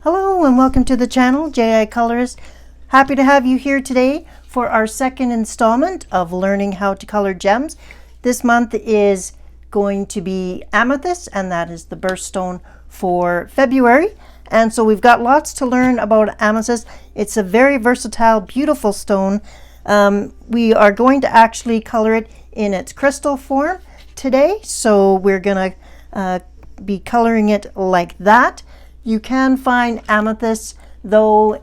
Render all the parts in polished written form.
Hello and welcome to the channel, J.I. Colorist. Happy to have you here today for our second installment of learning how to color gems. This month is going to be Amethyst, and that is the birthstone for February. And so we've got lots to learn about Amethyst. It's a very versatile, beautiful stone. We are going to actually color it in its crystal form today. So we're going to be coloring it like that. You can find amethyst, though,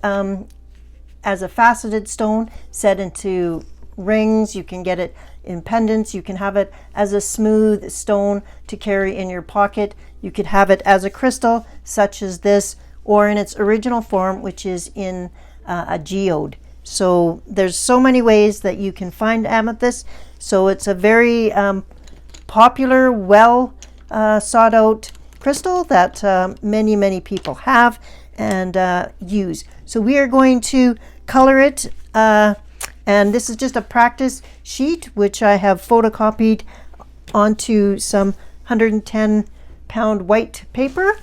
as a faceted stone set into rings. You can get it in pendants. You can have it as a smooth stone to carry in your pocket. You could have it as a crystal, such as this, or in its original form, which is in a geode. So there's so many ways that you can find amethyst. So it's a very popular, well sought out crystal that many people have and use. So we are going to color it, and this is just a practice sheet which I have photocopied onto some 110-pound white paper.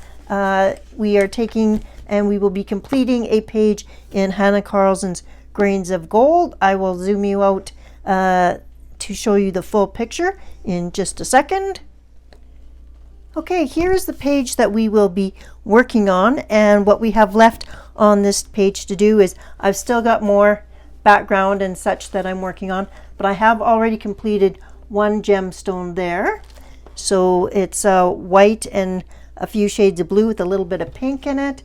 We are taking and we will be completing a page in Hanna Karlzon's Grains of Gold. I will zoom you out to show you the full picture in just a second. Okay, here's the page that we will be working on, and what we have left on this page to do is I've still got more background and such that I'm working on, but I have already completed one gemstone there. So it's white and a few shades of blue with a little bit of pink in it,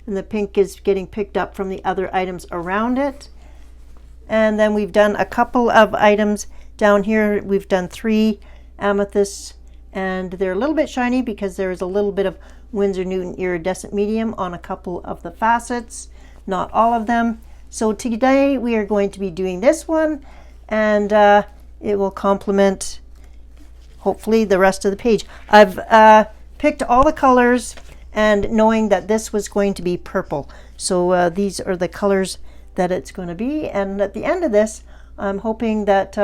and the pink is getting picked up from the other items around it. And then we've done a couple of items down here. We've done 3 amethysts, and they're a little bit shiny because there is a little bit of Windsor Newton iridescent medium on a couple of the facets, not all of them. So today we are going to be doing this one, and it will complement hopefully the rest of the page. I've picked all the colors, and knowing that this was going to be purple, so these are the colors that it's going to be. And at the end of this, I'm hoping that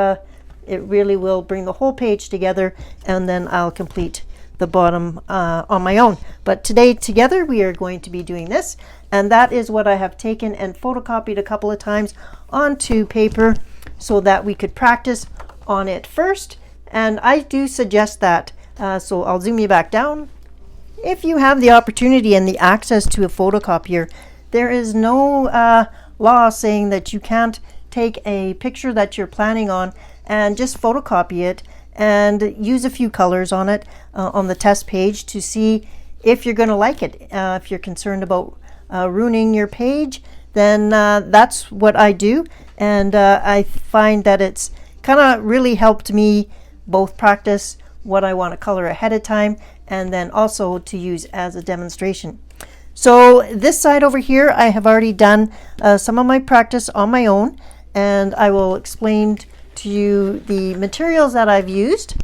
it really will bring the whole page together, and then I'll complete the bottom on my own. But today together we are going to be doing this, and that is what I have taken and photocopied a couple of times onto paper so that we could practice on it first. And I do suggest that, so I'll zoom you back down. If you have the opportunity and the access to a photocopier, there is no law saying that you can't take a picture that you're planning on and just photocopy it and use a few colors on it on the test page to see if you're going to like it. If you're concerned about ruining your page, then that's what I do, and I find that it's kind of really helped me both practice what I want to color ahead of time and then also to use as a demonstration. So this side over here, I have already done some of my practice on my own, and I will explain to you the materials that I've used,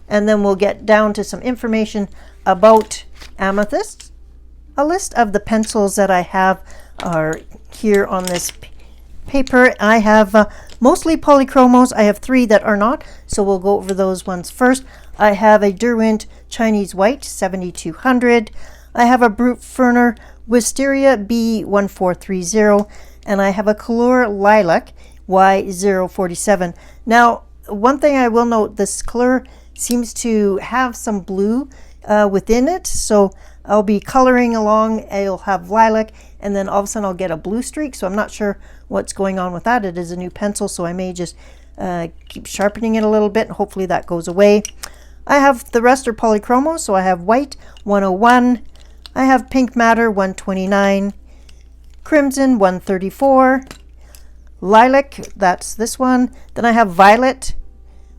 and then we'll get down to some information about amethyst. A list of the pencils that I have are here on this paper. I have mostly PolyChromos. I have 3 that are not, so we'll go over those ones first. I have a Derwent Chinese White 7200. I have a Brutfuner Wisteria B1430, and I have a Kalour Lilac Y047. Now, one thing I will note, this color seems to have some blue within it, so I'll be coloring along. I'll have lilac, and then all of a sudden I'll get a blue streak, so I'm not sure what's going on with that. It is a new pencil, so I may just keep sharpening it a little bit, and hopefully that goes away. I have the rest are PolyChromos, so I have white 101, I have pink matter 129, crimson 134, lilac, that's this one. Then I have violet,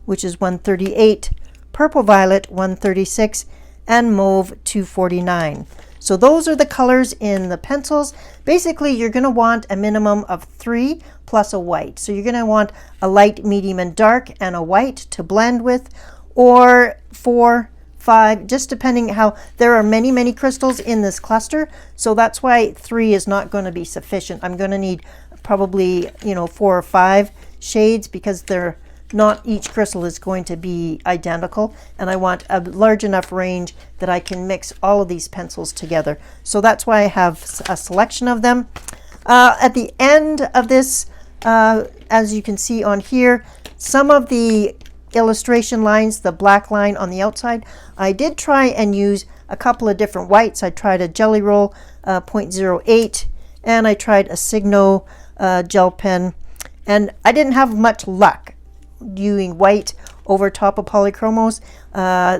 which is 138, purple violet 136, and mauve 249. So those are the colors in the pencils. Basically, you're going to want a minimum of 3 plus a white. So you're going to want a light, medium, and dark, and a white to blend with, or 4, 5, just depending how. There are many crystals in this cluster, so that's why 3 is not going to be sufficient. I'm going to need probably 4 or 5 shades because they're not each crystal is going to be identical, and I want a large enough range that I can mix all of these pencils together. So that's why I have a selection of them. At the end of this, as you can see on here, some of the illustration lines, the black line on the outside, I did try and use a couple of different whites. I tried a Jelly Roll 0.08, and I tried a Signo gel pen, and I didn't have much luck using white over top of PolyChromos.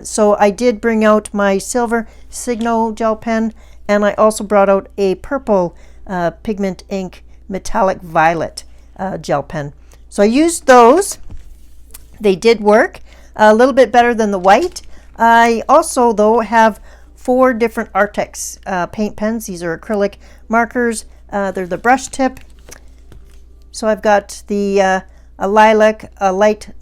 So I did bring out my silver Signo gel pen, and I also brought out a purple pigment ink metallic violet gel pen. So I used those. They did work a little bit better than the white. I also, though, have 4 different Arrtx paint pens. These are acrylic markers. They're the brush tip. So I've got the a lilac, a light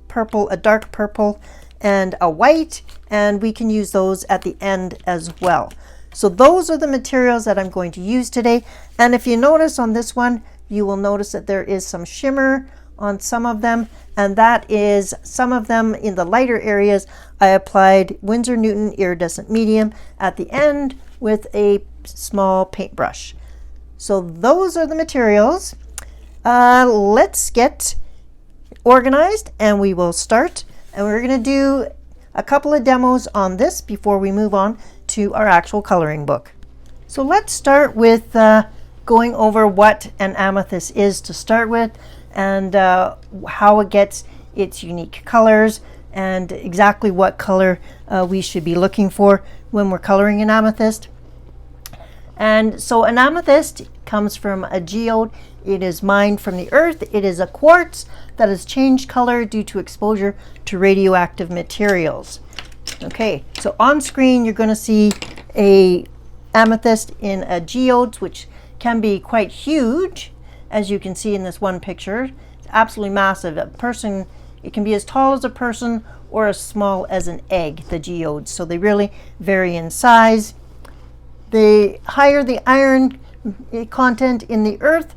purple, a dark purple, and a white, and we can use those at the end as well. So those are the materials that I'm going to use today. And if you notice on this one, you will notice that there is some shimmer on some of them, and that is some of them in the lighter areas. I applied Winsor Newton Iridescent Medium at the end with a small paintbrush. So those are the materials. Let's get organized and we will start, and we're going to do a couple of demos on this before we move on to our actual coloring book. So let's start with going over what an amethyst is to start with, and how it gets its unique colors, and exactly what color we should be looking for when we're coloring an amethyst. And so an amethyst comes from a geode. It is mined from the earth. It is a quartz that has changed color due to exposure to radioactive materials. Okay, so on screen you're going to see a amethyst in a geode, which can be quite huge, as you can see in this one picture. It's absolutely massive. It can be as tall as a person or as small as an egg, the geodes. So they really vary in size. The higher the iron content in the earth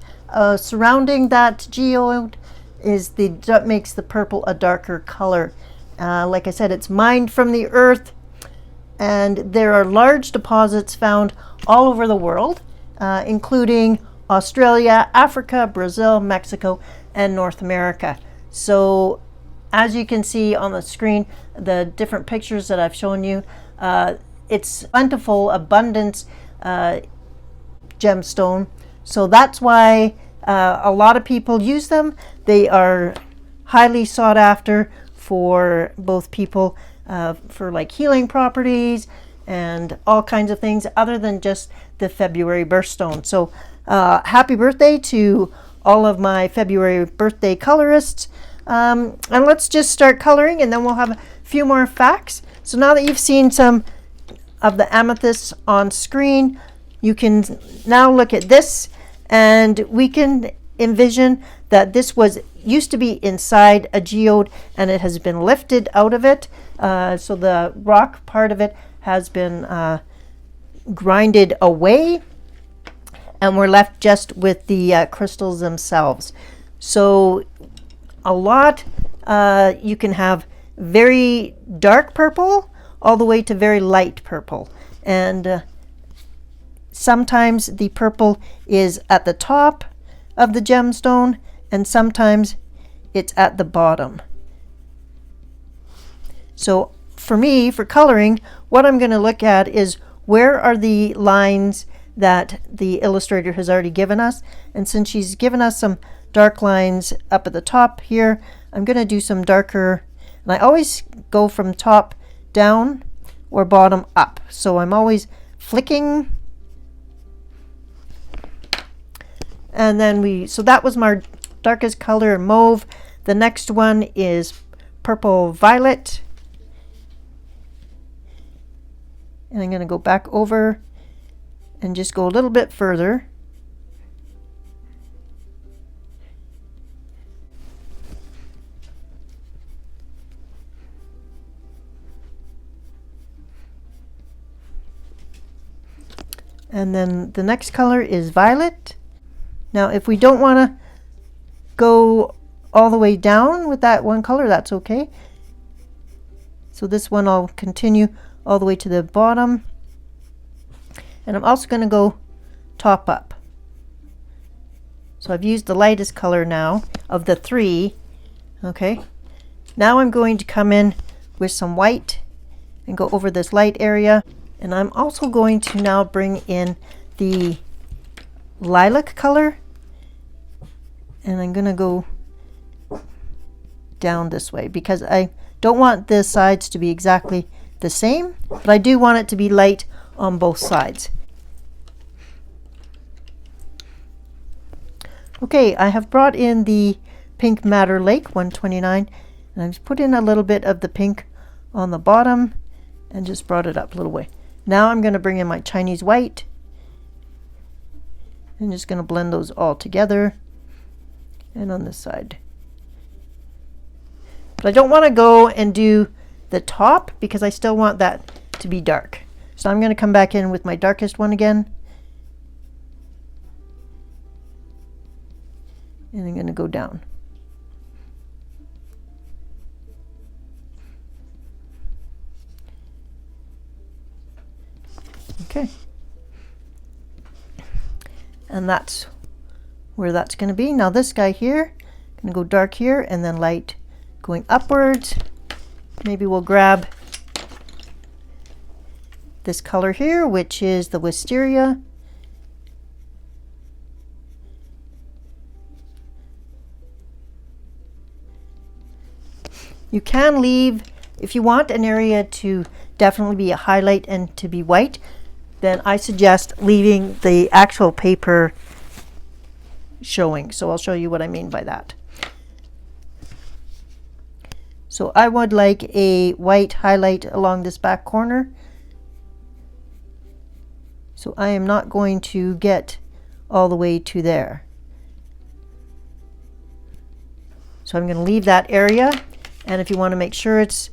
surrounding that geode that makes the purple a darker color. Like I said, it's mined from the earth, and there are large deposits found all over the world, including Australia, Africa, Brazil, Mexico, and North America. So as you can see on the screen, the different pictures that I've shown you, it's plentiful, abundance gemstone. So that's why a lot of people use them. They are highly sought after for both people for like healing properties and all kinds of things other than just the February birthstone. So happy birthday to all of my February birthday colorists. And let's just start coloring, and then we'll have a few more facts. So now that you've seen some of the amethysts on screen, you can now look at this, and we can envision that this used to be inside a geode, and it has been lifted out of it. So the rock part of it has been grinded away, and we're left just with the crystals themselves. So a lot, you can have very dark purple all the way to very light purple, and sometimes the purple is at the top of the gemstone, and sometimes it's at the bottom. So for me, for coloring, what I'm going to look at is where are the lines that the illustrator has already given us. And since she's given us some dark lines up at the top here, I'm going to do some darker, and I always go from top down or bottom up. So I'm always flicking, and then so that was my darkest color, mauve. The next one is purple violet, and I'm going to go back over and just go a little bit further. And then the next color is violet. Now if we don't want to go all the way down with that one color, that's okay. So this one I'll continue all the way to the bottom. And I'm also going to go top up. So I've used the lightest color now of the three. Okay. Now I'm going to come in with some white and go over this light area. And I'm also going to now bring in the lilac color. And I'm going to go down this way because I don't want the sides to be exactly the same, but I do want it to be light on both sides. Okay, I have brought in the Pink Madder Lake 129, and I've put in a little bit of the pink on the bottom and just brought it up a little way. Now I'm going to bring in my Chinese white. I'm just going to blend those all together and on this side. But I don't want to go and do the top because I still want that to be dark. So I'm going to come back in with my darkest one again. And I'm going to go down. Okay. And that's where that's going to be. Now this guy here, I'm going to go dark here and then light going upwards. Maybe we'll grab this color here, which is the Wisteria. You can leave, if you want an area to definitely be a highlight and to be white, then I suggest leaving the actual paper showing. So I'll show you what I mean by that. So I would like a white highlight along this back corner. So I am not going to get all the way to there. So I'm going to leave that area. And if you want to make sure it's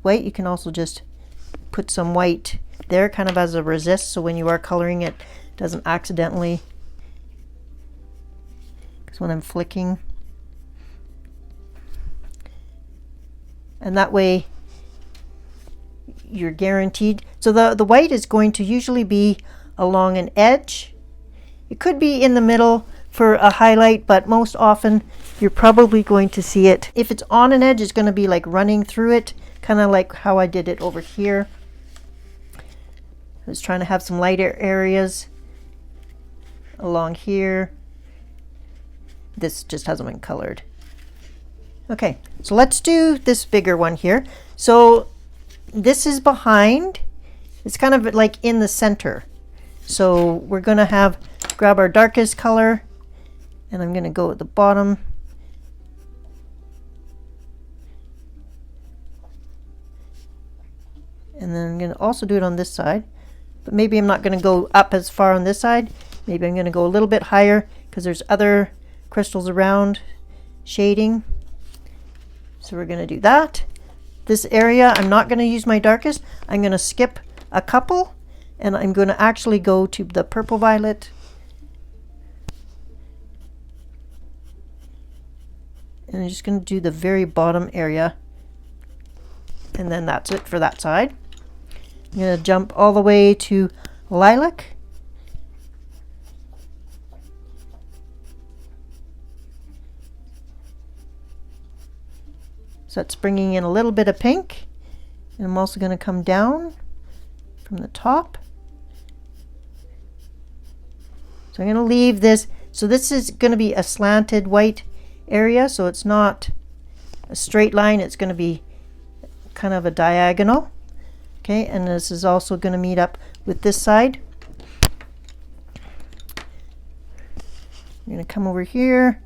white, you can also just put some white there kind of as a resist. So when you are coloring it, doesn't accidentally, because when I'm flicking, and that way you're guaranteed. So the white is going to usually be along an edge. It could be in the middle for a highlight, but most often you're probably going to see it. If it's on an edge, it's going to be like running through it, kind of like how I did it over here. I was trying to have some lighter areas along here. This just hasn't been colored. Okay, so let's do this bigger one here. So this is behind. It's kind of like in the center. So we're going to grab our darkest color, and I'm going to go at the bottom. And then I'm going to also do it on this side. But maybe I'm not going to go up as far on this side. Maybe I'm going to go a little bit higher because there's other crystals around shading. So we're going to do that. This area, I'm not going to use my darkest. I'm going to skip a couple, and I'm going to actually go to the purple violet. And I'm just going to do the very bottom area. And then that's it for that side. I'm going to jump all the way to lilac. So that's bringing in a little bit of pink. And I'm also going to come down from the top. So I'm going to leave this. So this is going to be a slanted white area. So it's not a straight line. It's going to be kind of a diagonal. Okay, and this is also going to meet up with this side. I'm going to come over here.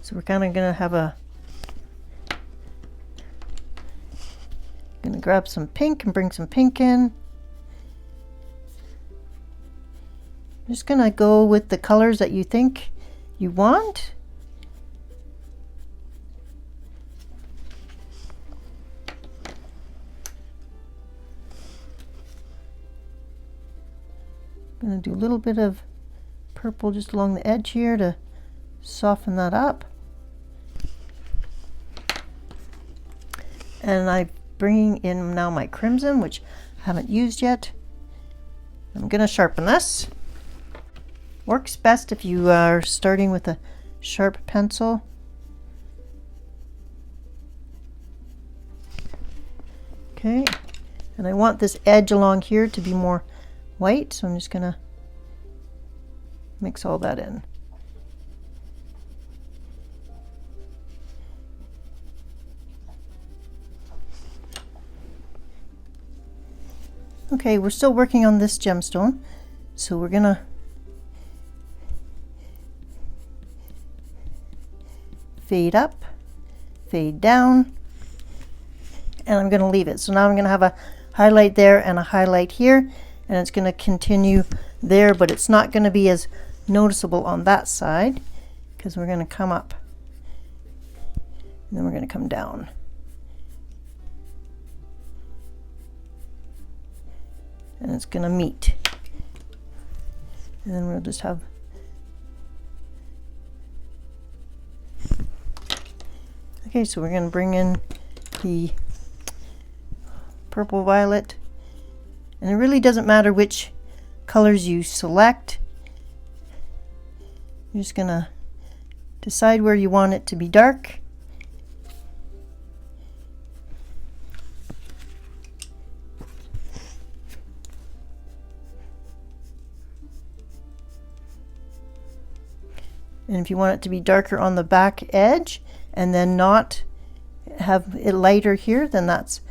So we're kind of going to have going to grab some pink and bring some pink in. I'm just going to go with the colors that you think you want. I'm going to do a little bit of purple just along the edge here to soften that up. And I'm bringing in now my crimson, which I haven't used yet. I'm going to sharpen this. Works best if you are starting with a sharp pencil. Okay, and I want this edge along here to be more white, so I'm just going to mix all that in. Okay, we're still working on this gemstone, so we're gonna fade up, fade down, and I'm gonna leave it. So now I'm gonna have a highlight there and a highlight here, and it's gonna continue there, but it's not gonna be as noticeable on that side because we're gonna come up and then we're gonna come down. And it's going to meet, and then we'll just have okay, so we're going to bring in the purple violet, and it really doesn't matter which colors you select. You're just going to decide where you want it to be dark. And if you want it to be darker on the back edge and then not have it lighter here, then that's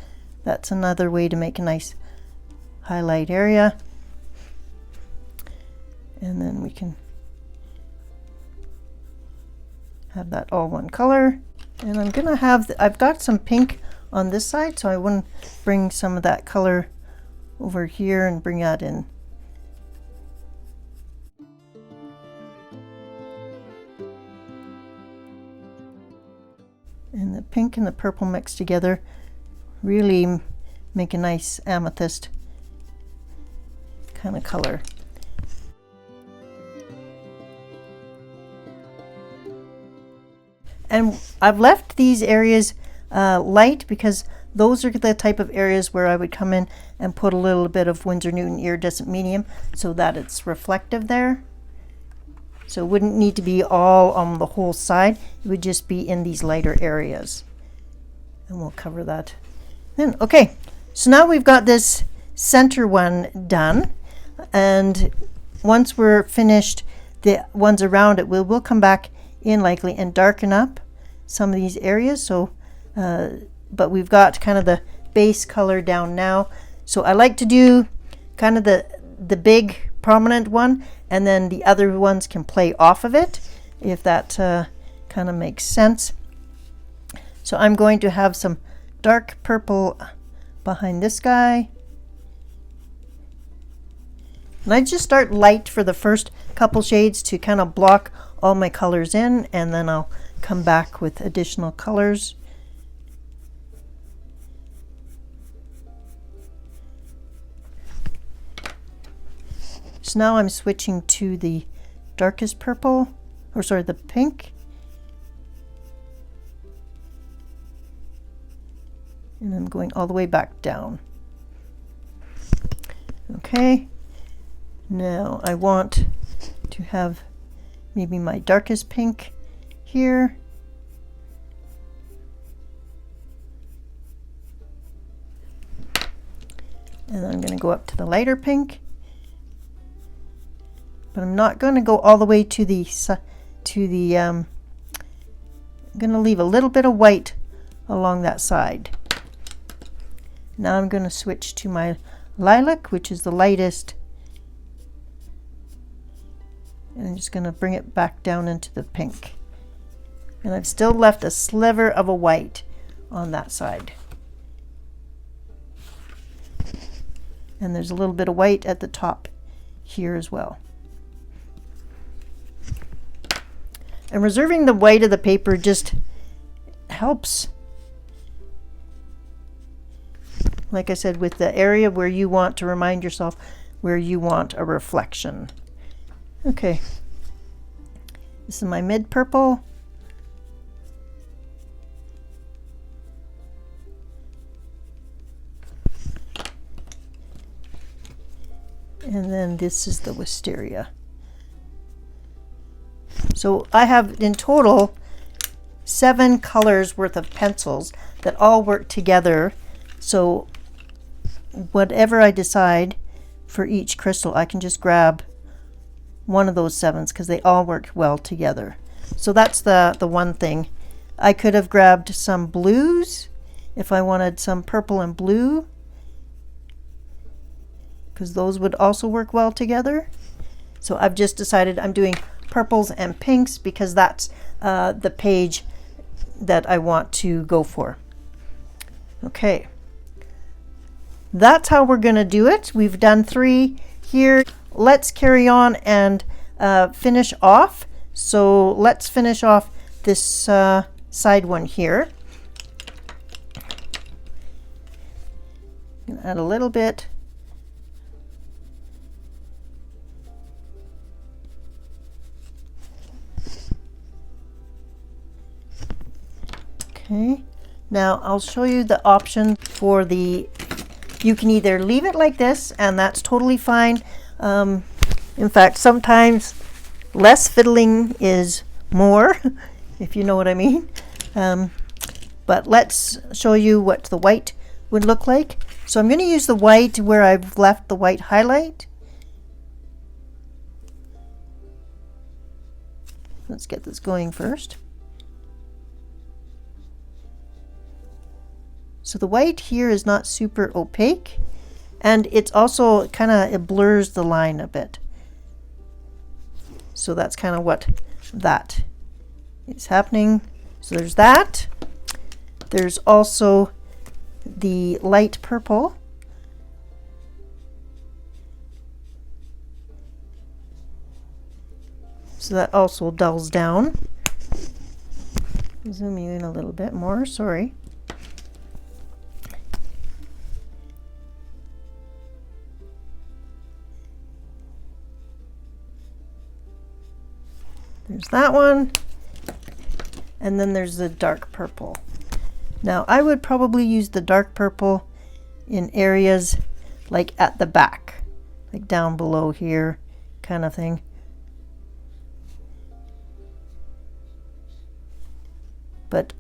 another way to make a nice highlight area. And then we can have that all one color. And I'm gonna have, I've got some pink on this side, so I want to bring some of that color over here and bring that in. And the pink and the purple mixed together really make a nice amethyst kind of color. And I've left these areas light because those are the type of areas where I would come in and put a little bit of Winsor Newton iridescent medium so that it's reflective there. So it wouldn't need to be all on the whole side. It would just be in these lighter areas. And we'll cover that then. Okay, so now we've got this center one done. And once we're finished the ones around it, we'll come back in likely and darken up some of these areas. So, but we've got kind of the base color down now. So I like to do kind of the big prominent one, and then the other ones can play off of it, if that kind of makes sense. So I'm going to have some dark purple behind this guy. And I just start light for the first couple shades to kind of block all my colors in, and then I'll come back with additional colors. So now I'm switching to the darkest purple, or sorry, the pink. And I'm going all the way back down. Okay, now I want to have maybe my darkest pink here. And then I'm going to go up to the lighter pink. But I'm not going to go all the way to the I'm going to leave a little bit of white along that side. Now I'm going to switch to my lilac, which is the lightest, and I'm just going to bring it back down into the pink. And I've still left a sliver of a white on that side. And there's a little bit of white at the top here as well. And reserving the white of the paper just helps, like I said, with the area where you want to remind yourself where you want a reflection. Okay, this is my mid purple. And then this is the Wisteria. So I have in total 7 colors worth of pencils that all work together. So whatever I decide for each crystal, I can just grab one of those 7s because they all work well together. So that's the one thing. I could have grabbed some blues if I wanted some purple and blue, because those would also work well together. So I've just decided I'm doing purples and pinks because that's the page that I want to go for. Okay, that's how we're gonna do it. We've done 3 here. Let's carry on and finish off. So let's finish off this side one here. Add a little bit. Okay, now I'll show you the option for the, you can either leave it like this, and that's totally fine. In fact, sometimes less fiddling is more, if you know what I mean. But let's show you what the white would look like. So I'm going to use the white where I've left the white highlight. Let's get this going first. So the white here is not super opaque, and it's also it blurs the line a bit. So that's kind of what that is happening. So there's that. There's also the light purple. So that also dulls down. Zoom you in a little bit more, sorry. There's that one, and then there's the dark purple. Now I would probably use the dark purple in areas like at the back, like down below here, kind of thing. But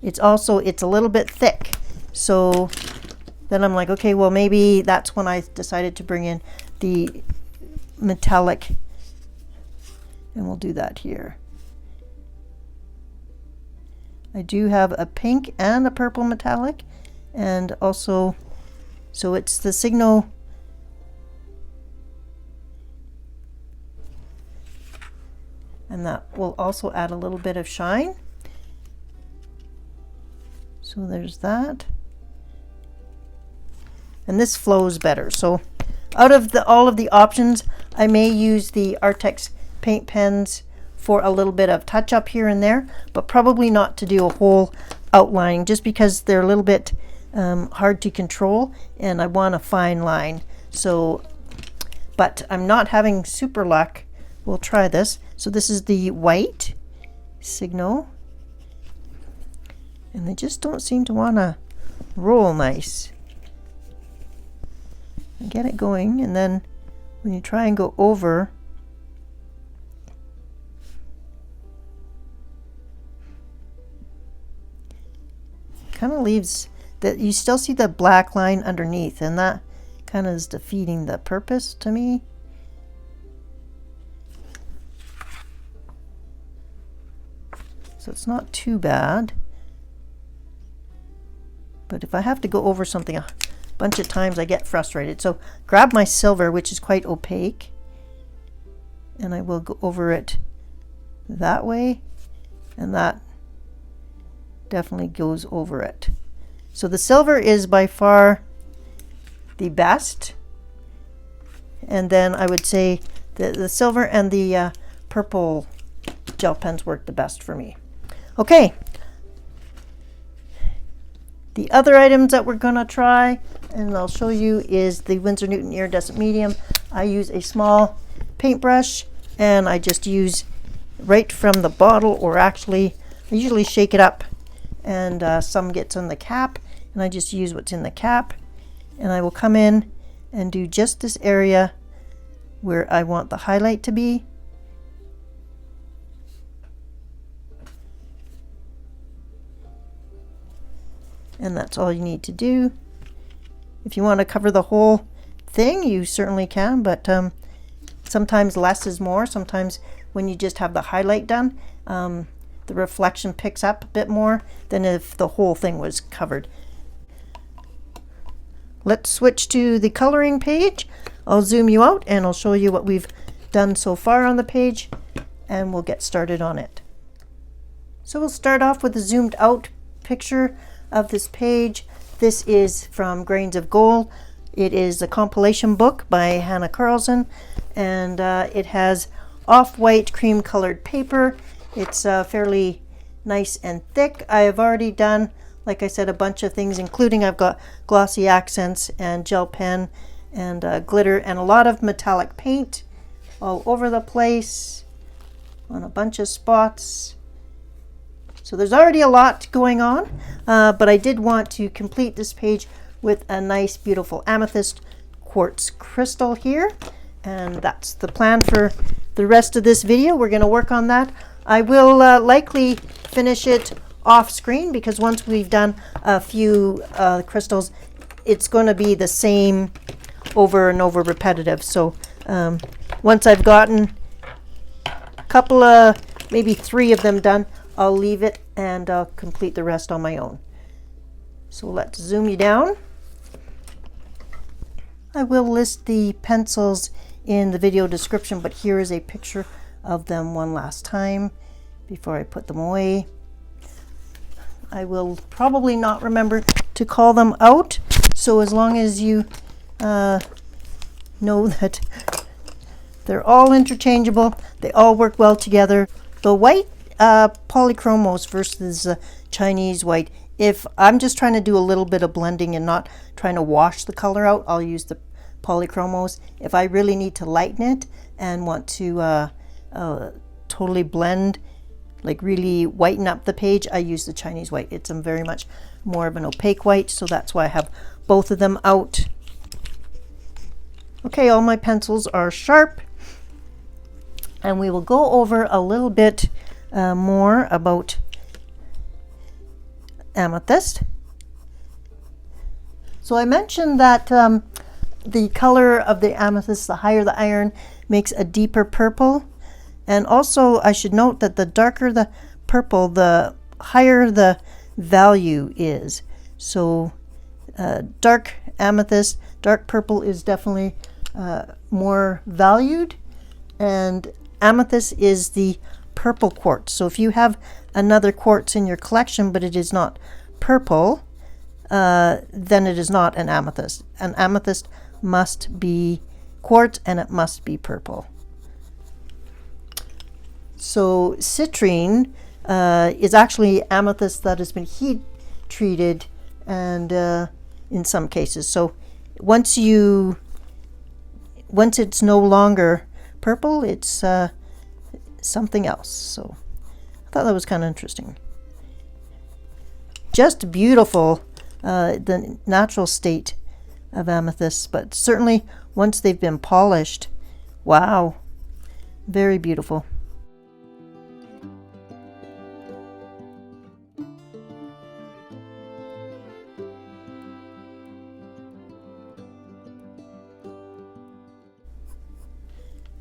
it's a little bit thick, so then I'm like, okay, well maybe that's when I decided to bring in the metallic. And we'll do that here. I do have a pink and a purple metallic, and also, so it's the Signo and that will also add a little bit of shine. So there's that. And this flows better. So out of all of the options, I may use the Arrtx paint pens for a little bit of touch up here and there, but probably not to do a whole outline, just because they're a little bit hard to control and I want a fine line. So, but I'm not having super luck. We'll try this. So this is the white Signo, and they just don't seem to want to roll nice. I get it going, and then when you try and go over, kind of leaves that you still see the black line underneath, and that kind of is defeating the purpose to me. So it's not too bad, but if I have to go over something a bunch of times, I get frustrated. So grab my silver, which is quite opaque, and I will go over it that way, and that definitely goes over it. So the silver is by far the best, and then I would say the silver and the purple gel pens work the best for me. Okay, the other items that we're gonna try and I'll show you, is the Winsor Newton Iridescent Medium. I use a small paintbrush, and I just use right from the bottle, or actually I usually shake it up, and some gets on the cap, and I just use what's in the cap, and I will come in and do just this area where I want the highlight to be. And that's all you need to do. If you want to cover the whole thing, you certainly can, but sometimes less is more. Sometimes when you just have the highlight done, the reflection picks up a bit more than if the whole thing was covered. Let's switch to the coloring page. I'll zoom you out and I'll show you what we've done so far on the page, and we'll get started on it. So we'll start off with a zoomed out picture of this page. This is from Grains of Gold. It is a compilation book by Hanna Karlzon, and it has off-white cream colored paper. It's fairly nice and thick. I have already done, like I said, a bunch of things, including I've got glossy accents and gel pen and glitter and a lot of metallic paint all over the place on a bunch of spots. So there's already a lot going on, but I did want to complete this page with a nice, beautiful amethyst quartz crystal here. And that's the plan for the rest of this video. We're going to work on that. I will likely finish it off screen, because once we've done a few crystals, it's going to be the same over and over, repetitive. So once I've gotten a couple of, maybe 3 of them done, I'll leave it and I'll complete the rest on my own. So let's zoom you down. I will list the pencils in the video description, but here is a picture of them one last time before I put them away. I will probably not remember to call them out, so as long as you know that they're all interchangeable, they all work well together. The white PolyChromos versus Chinese white, if I'm just trying to do a little bit of blending and not trying to wash the color out, I'll use the PolyChromos. If I really need to lighten it and want to totally blend, like really whiten up the page, I use the Chinese white. It's very much more of an opaque white, so that's why I have both of them out. Okay, all my pencils are sharp, and we will go over a little bit more about amethyst. So I mentioned that the color of the amethyst, the higher the iron, makes a deeper purple. And also I should note that the darker the purple, the higher the value is. So dark amethyst, dark purple is definitely more valued, and amethyst is the purple quartz. So if you have another quartz in your collection but it is not purple, then it is not an amethyst. An amethyst must be quartz and it must be purple. So citrine is actually amethyst that has been heat treated, and in some cases. So once it's no longer purple, it's something else. So I thought that was kind of interesting. Just beautiful, the natural state of amethyst, but certainly once they've been polished, wow, very beautiful.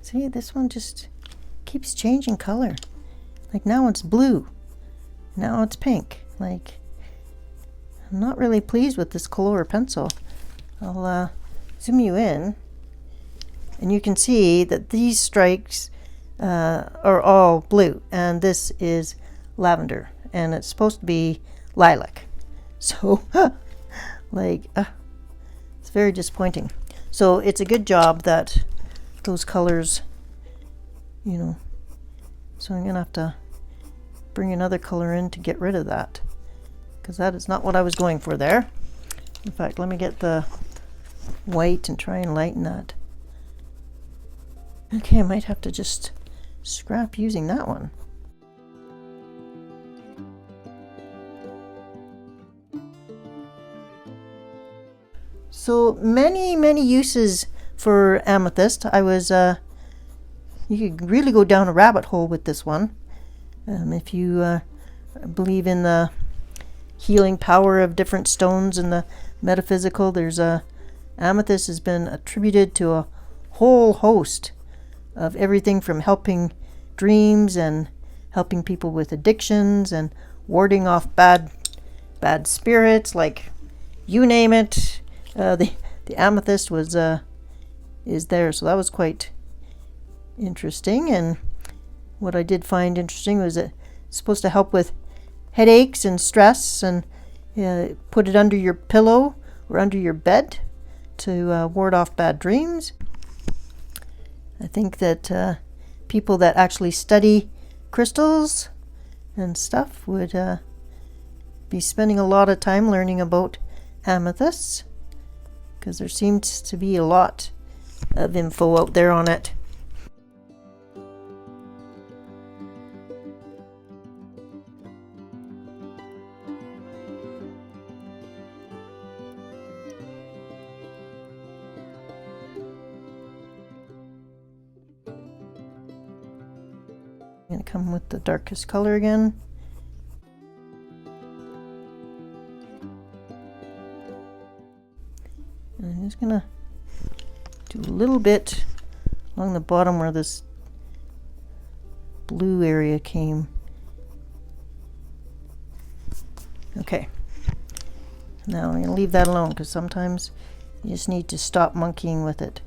See, this one just keeps changing color. Like now it's blue, now it's pink. Like, I'm not really pleased with this Kalour pencil. I'll zoom you in, and you can see that these strikes are all blue, and this is lavender, and it's supposed to be lilac. So, like, it's very disappointing. So it's a good job that those colors, you know, so I'm gonna have to bring another color in to get rid of that, because that is not what I was going for there. In fact, let me get the white and try and lighten that. Okay, I might have to just scrap using that one. So many uses for amethyst. I was you could really go down a rabbit hole with this one. If you believe in the healing power of different stones and the metaphysical, there's amethyst has been attributed to a whole host of everything from helping dreams and helping people with addictions and warding off bad spirits, like you name it. The amethyst was is there, so that was quite interesting. And what I did find interesting was that it's supposed to help with headaches and stress, and put it under your pillow or under your bed to ward off bad dreams. I think that people that actually study crystals and stuff would be spending a lot of time learning about amethysts, because there seems to be a lot of info out there on it. I'm going to come with the darkest color again. And I'm just going to do a little bit along the bottom where this blue area came. Okay. Now I'm going to leave that alone, because sometimes you just need to stop monkeying with it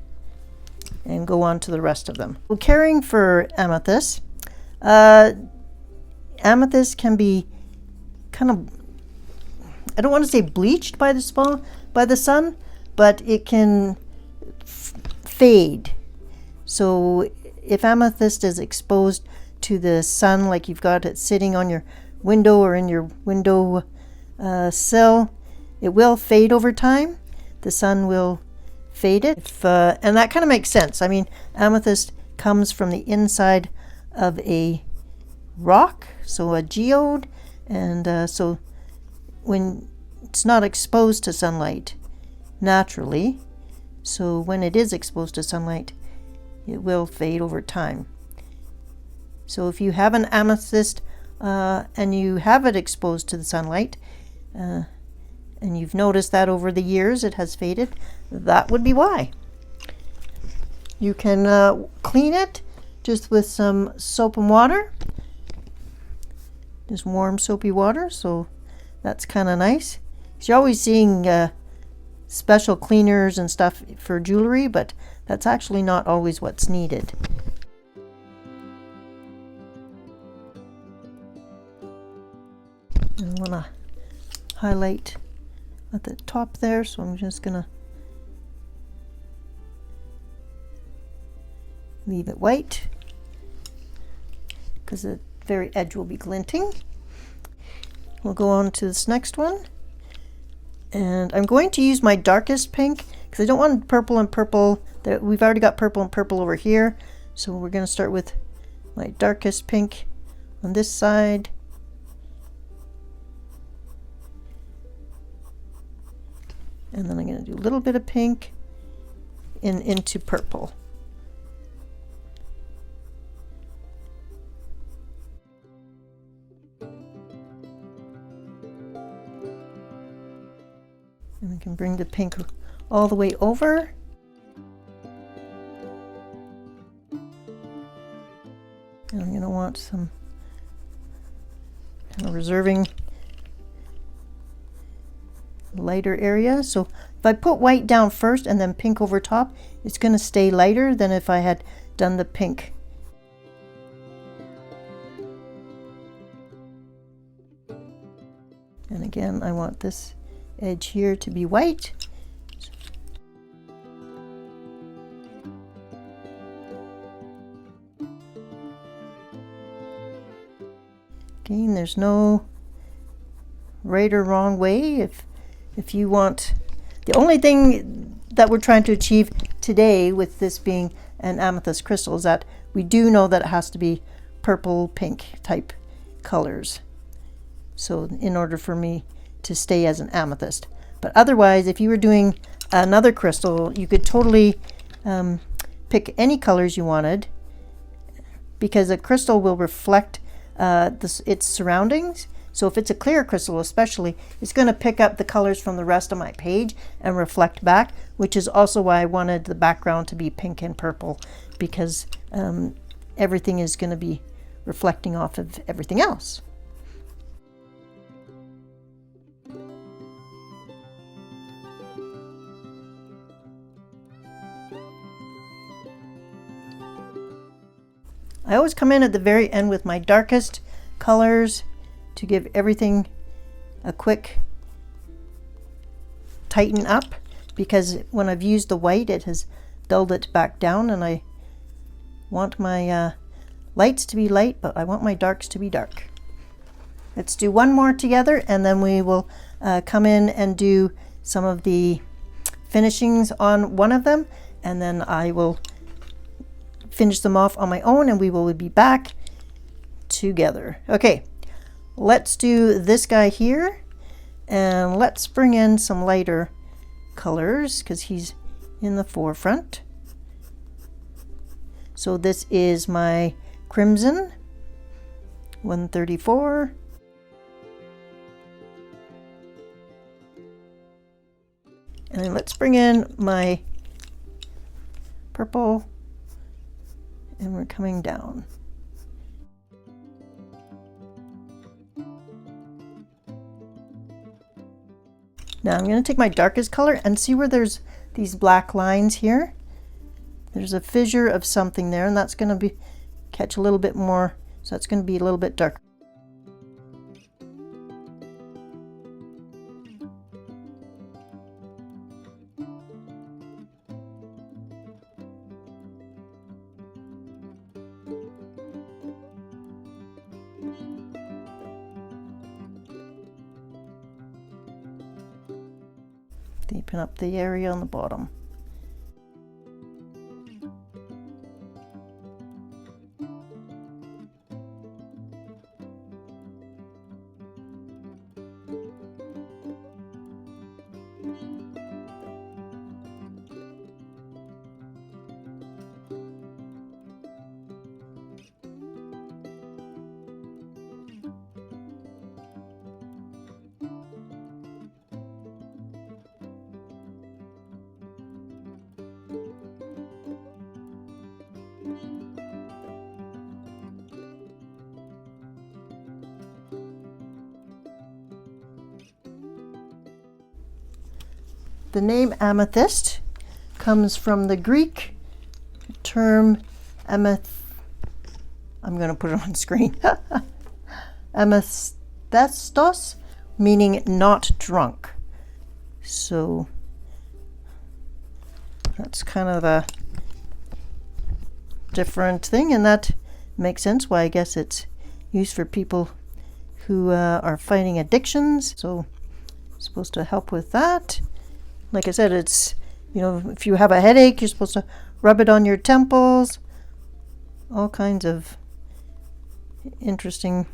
and go on to the rest of them. Well, caring for amethyst. Amethyst can be kind of, I don't want to say bleached by the sun, but it can fade. So if amethyst is exposed to the sun, like you've got it sitting on your window or in your window sill, it will fade over time. The sun will fade it, and that kind of makes sense. I mean, amethyst comes from the inside of a rock, so a geode, and so when it's not exposed to sunlight naturally, so when it is exposed to sunlight, it will fade over time. So if you have an amethyst and you have it exposed to the sunlight, and you've noticed that over the years it has faded, that would be why. You can clean it just with some soap and water, just warm soapy water, so that's kind of nice. You're always seeing special cleaners and stuff for jewelry, but that's actually not always what's needed. I want to highlight at the top there, so I'm just gonna leave it white, because the very edge will be glinting. We'll go on to this next one, and I'm going to use my darkest pink because I don't want purple and purple. We've already got purple and purple over here, so we're going to start with my darkest pink on this side. And then I'm going to do a little bit of pink into purple. And we can bring the pink all the way over. And I'm going to want some kind of reserving lighter area. So if I put white down first and then pink over top, it's going to stay lighter than if I had done the pink. And again, I want this edge here to be white. Again, there's no right or wrong way. If you want, the only thing that we're trying to achieve today with this being an amethyst crystal is that we do know that it has to be purple pink type colors, so in order for me to stay as an amethyst. But otherwise, if you were doing another crystal, you could totally pick any colors you wanted, because a crystal will reflect its surroundings. So if it's a clear crystal especially, it's going to pick up the colors from the rest of my page and reflect back, which is also why I wanted the background to be pink and purple, because everything is going to be reflecting off of everything else. I always come in at the very end with my darkest colors to give everything a quick tighten up, because when I've used the white it has dulled it back down, and I want my lights to be light, but I want my darks to be dark. Let's do one more together, and then we will come in and do some of the finishings on one of them, and then I will finish them off on my own, and we will be back together. Okay, let's do this guy here, and let's bring in some lighter colors because he's in the forefront. So this is my crimson 134. And then let's bring in my purple, and we're coming down. Now I'm going to take my darkest color and see where there's these black lines here. There's a fissure of something there, and that's going to be catch a little bit more, so that's going to be a little bit darker. Deepen up the area on the bottom. The name amethyst comes from the Greek term I'm going to put it on screen. Amethystos, meaning not drunk. So that's kind of a different thing, and that makes sense why I guess it's used for people who are fighting addictions. So it's supposed to help with that. Like I said, it's, you know, if you have a headache, you're supposed to rub it on your temples. All kinds of interesting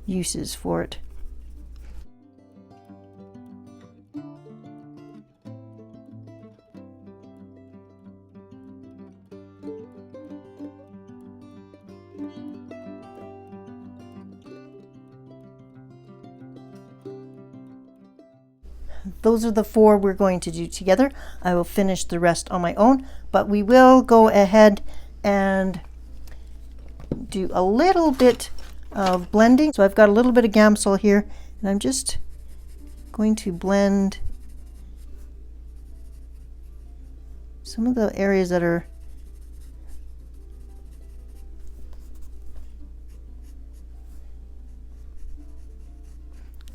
uses for it. Those are the four we're going to do together. I will finish the rest on my own, but we will go ahead and do a little bit of blending. So I've got a little bit of Gamsol here, and I'm just going to blend some of the areas that are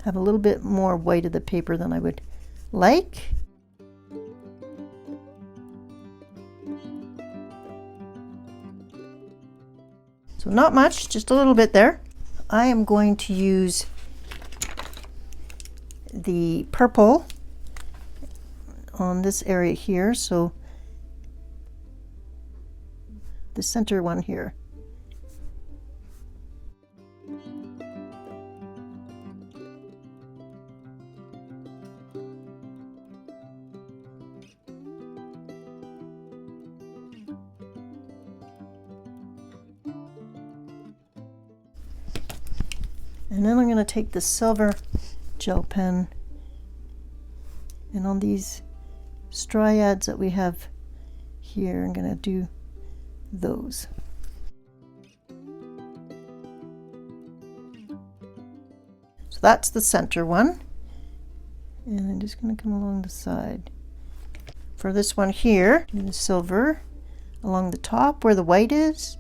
have a little bit more white of the paper than I would like. So not much, just a little bit there. I am going to use the purple on this area here, so the center one here. And then I'm going to take the silver gel pen, and on these striads that we have here, I'm going to do those. So that's the center one, and I'm just going to come along the side. For this one here, do the silver along the top where the white is.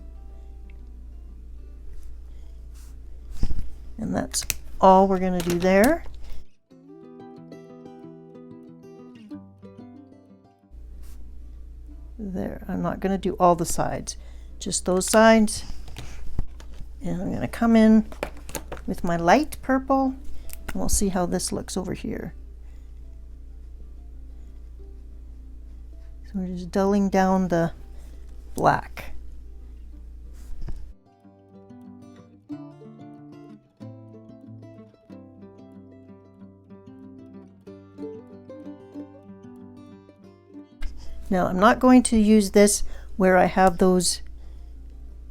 And that's all we're going to do there. There, I'm not going to do all the sides, just those sides. And I'm going to come in with my light purple, and we'll see how this looks over here. So we're just dulling down the black. Now I'm not going to use this where I have those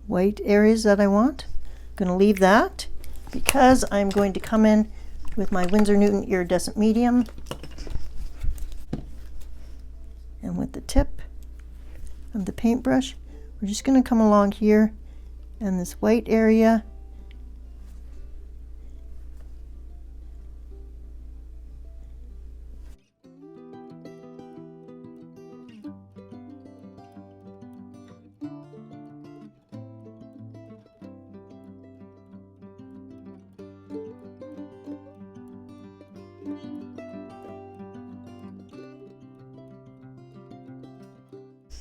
white areas that I want. I'm going to leave that because I'm going to come in with my Winsor Newton Iridescent Medium, and with the tip of the paintbrush we're just going to come along here and this white area.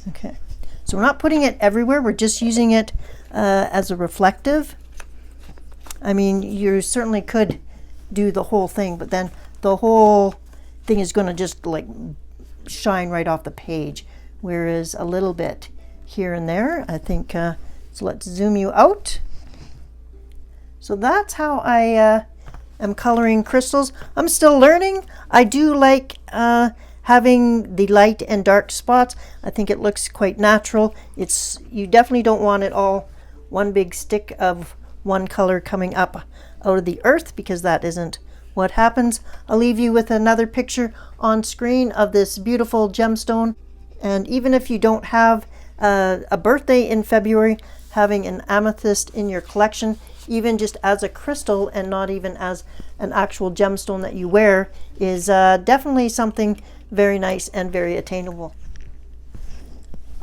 Okay, so we're not putting it everywhere, we're just using it as a reflective. I mean, you certainly could do the whole thing, but then the whole thing is going to just like shine right off the page, whereas a little bit here and there, I think, so let's zoom you out. So that's how I am coloring crystals. I'm still learning. I do like having the light and dark spots. I think it looks quite natural. You definitely don't want it all one big stick of one color coming up out of the earth, because that isn't what happens. I'll leave you with another picture on screen of this beautiful gemstone. And even if you don't have a birthday in February, having an amethyst in your collection, even just as a crystal and not even as an actual gemstone that you wear, is definitely something very nice and very attainable.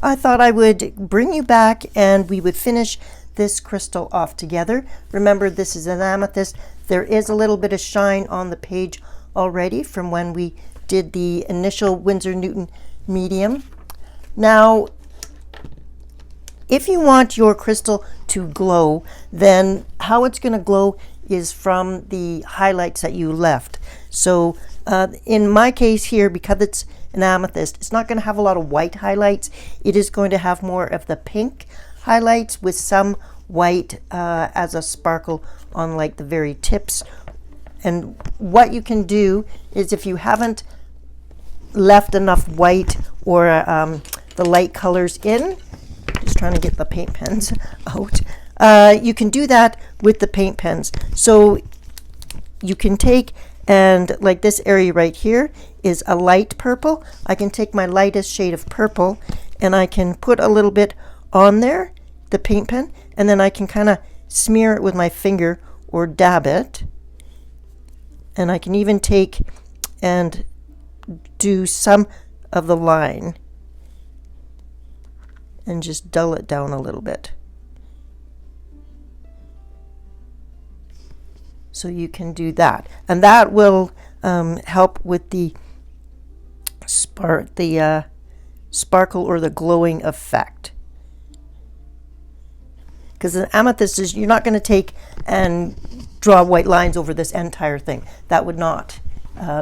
I thought I would bring you back and we would finish this crystal off together. Remember, this is an amethyst. There is a little bit of shine on the page already from when we did the initial Winsor Newton medium. Now, if you want your crystal to glow, then how it's going to glow is from the highlights that you left. So in my case here, because it's an amethyst, it's not going to have a lot of white highlights. It is going to have more of the pink highlights with some white as a sparkle on like the very tips. And what you can do is, if you haven't left enough white or the light colors in, just trying to get the paint pens out, you can do that with the paint pens. So you can take, and like this area right here is a light purple. I can take my lightest shade of purple and I can put a little bit on there, the paint pen, and then I can kind of smear it with my finger or dab it. And I can even take and do some of the line and just dull it down a little bit. So you can do that, and that will help with the sparkle or the glowing effect. Because the amethyst is, you're not going to take and draw white lines over this entire thing. That would not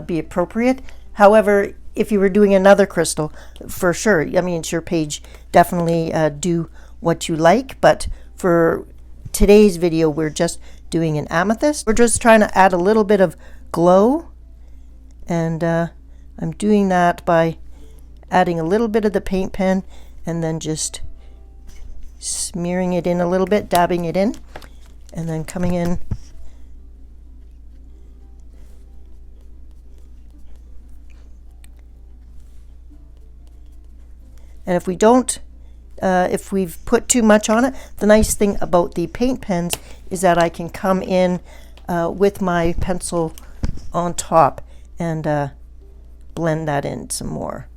be appropriate. However, if you were doing another crystal, for sure. I mean, it's your page. Definitely do what you like. But for today's video, we're just doing an amethyst. We're just trying to add a little bit of glow. And I'm doing that by adding a little bit of the paint pen and then just smearing it in a little bit, dabbing it in, and then coming in and if we don't, if we've put too much on it, the nice thing about the paint pens is that I can come in with my pencil on top and blend that in some more.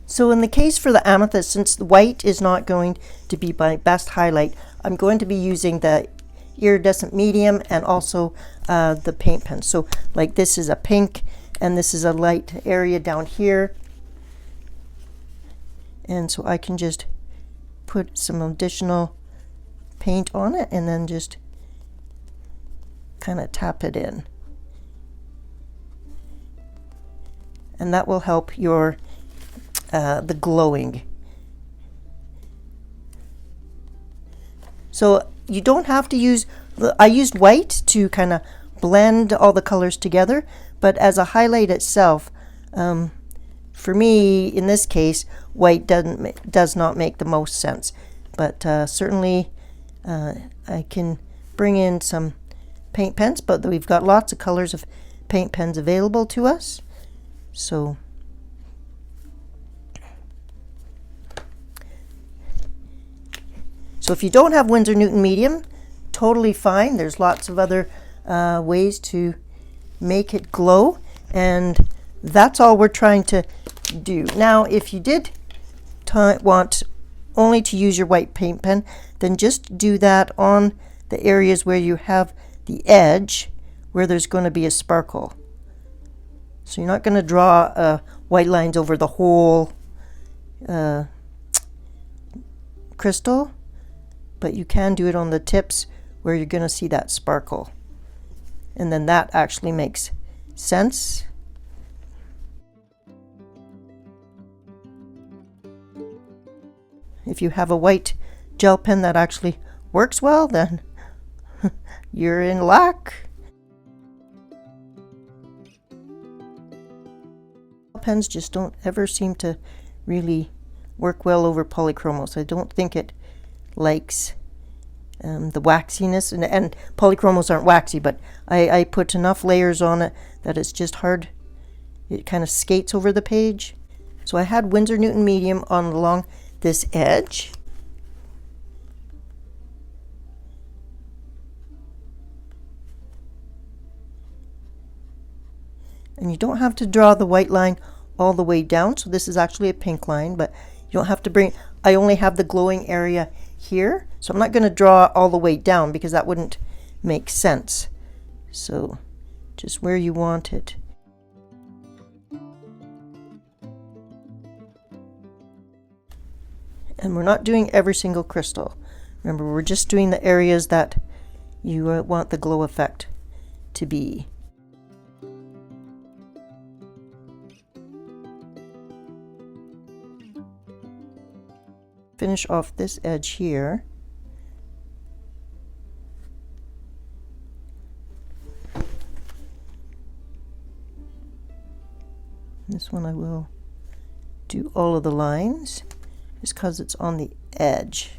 So in the case for the amethyst, since the white is not going to be my best highlight, I'm going to be using the iridescent medium and also the paint pen. So like this is a pink and this is a light area down here. And so I can just put some additional paint on it and then just kind of tap it in. And that will help your the glowing. So you don't have to use, I used white to kind of blend all the colors together, but as a highlight itself, for me in this case, white does not make the most sense. But certainly I can bring in some paint pens, but we've got lots of colors of paint pens available to us. So if you don't have Winsor Newton medium, totally fine. There's lots of other ways to make it glow, and that's all we're trying to do. Now, if you did want only to use your white paint pen, then just do that on the areas where you have the edge where there's going to be a sparkle. So you're not going to draw white lines over the whole crystal, but you can do it on the tips where you're going to see that sparkle. And then that actually makes sense. If you have a white gel pen that actually works well, then you're in luck. Pens just don't ever seem to really work well over PolyChromos. I don't think it likes the waxiness, and PolyChromos aren't waxy, but I put enough layers on it that it's just hard. It kind of skates over the page. So I had Winsor Newton medium on along this edge. And you don't have to draw the white line all the way down. So this is actually a pink line, but you don't have to bring, I only have the glowing area here. So I'm not going to draw all the way down because that wouldn't make sense. So just where you want it. And we're not doing every single crystal. Remember, we're just doing the areas that you want the glow effect to be. Finish off this edge here. This one I will do all of the lines just because it's on the edge.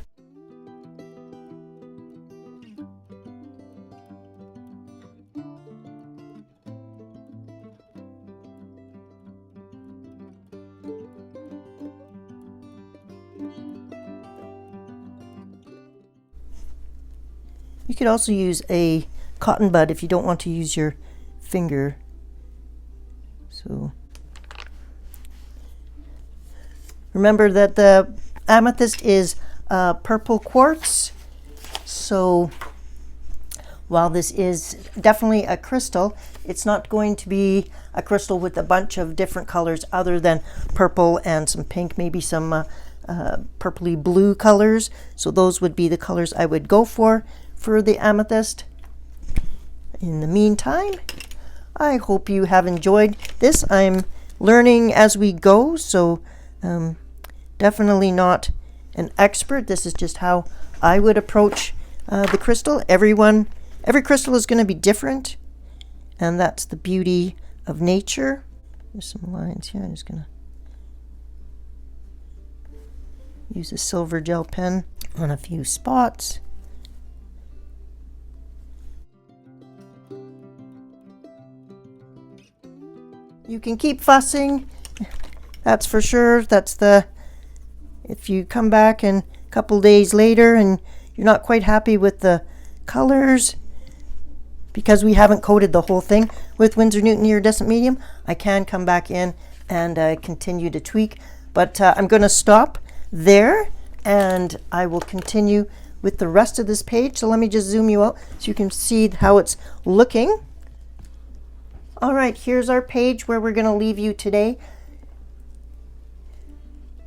You could also use a cotton bud if you don't want to use your finger. So remember that the amethyst is purple quartz. So while this is definitely a crystal, it's not going to be a crystal with a bunch of different colors other than purple and some pink, maybe some purpley blue colors. So those would be the colors I would go for for the amethyst. In the meantime, I hope you have enjoyed this. I'm learning as we go, so definitely not an expert. This is just how I would approach the crystal. Every crystal is going to be different, and that's the beauty of nature. There's some lines here. I'm just going to use a silver gel pen on a few spots. You can keep fussing, that's for sure. If you come back a couple days later and you're not quite happy with the colors, because we haven't coated the whole thing with Winsor Newton Iridescent Medium, I can come back in and continue to tweak. But I'm going to stop there, and I will continue with the rest of this page. So let me just zoom you out so you can see how it's looking. All right, here's our page where we're going to leave you today.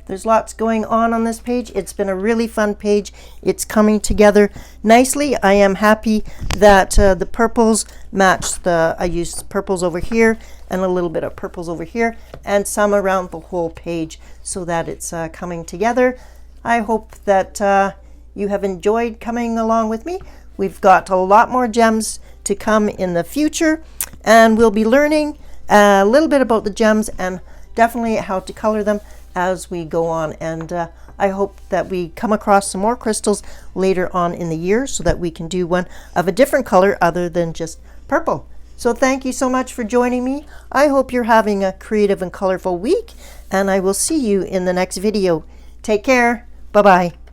There's lots going on this page. It's been a really fun page. It's coming together nicely. I am happy that the purples match I used purples over here and a little bit of purples over here and some around the whole page so that it's coming together. I hope that you have enjoyed coming along with me. We've got a lot more gems to come in the future, and we'll be learning a little bit about the gems and definitely how to color them as we go on. And I hope that we come across some more crystals later on in the year so that we can do one of a different color other than just purple. So thank you so much for joining me. I hope you're having a creative and colorful week, and I will see you in the next video. Take care. Bye-bye.